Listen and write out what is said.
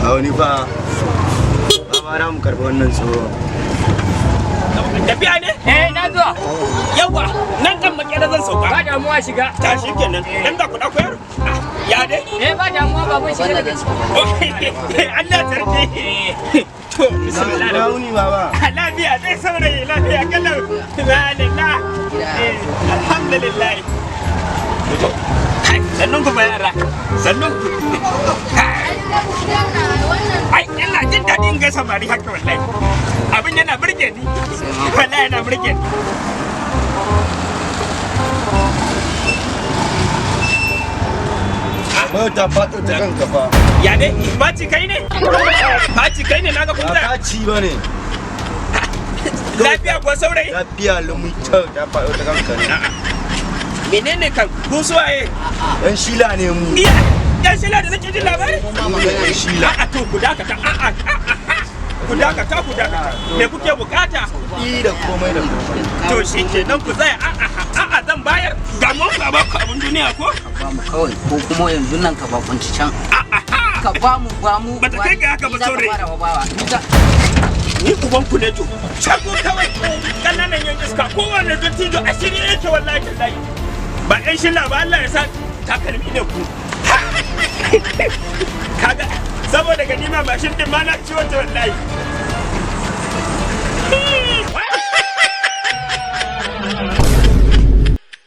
a wani fa ba ra mu karɓi wannan tsohon. Tafiya ne? Na zuwa. Yawa, nan kan makera zan sauka. Ba damuwa shiga. Ta shi kenan. Dan da kuɗa koyar? Ya dai? Ba damuwa baban shiga daga ciki. Allah sarki. To, bismillah. Na wuni baba. Lafiya dai saurayi lafiya kallau. Alhamdulillah. Alhamdulillah. Sannun ku bayara. Sannun ku. Ai, ina jin daɗin ga samari haka wallahi. Abin yana burge ni. Wallahi yana burge ni. Mota faɗo ta kanka fa. Ya dai, baci kai ne? Baci kai ne naga kun Ba tsaya. faci ba ne. Lafiya ko saurayi? Lafiya lumutar ta faɗo ta kanka ne. Menene kan ku suwaye? Yan shila ne mu. Iya, yan shila da nake jin labari? Yan shila. A'a to ku dakata, ku dakata, ku dakata. Me kuke bukata? Kuɗi da komai da komai. To shi kenan ku tsaya, zan bayar. Ga mu ba ku abin duniya ko? Ba mu kawai ko kuma yanzu nan ka bakunci can. Ka ba mu Ba ta kai ga haka ba saurayi. Ni uban ku ne to. Shago kawai kananan yan iska kowanne dattijo a shirye yake wallahi tallahi. Ba yan shilla ba Allah ya sa takalmi ne ku. Kaga saboda ganima mashin din ma na ciwon ta wallahi.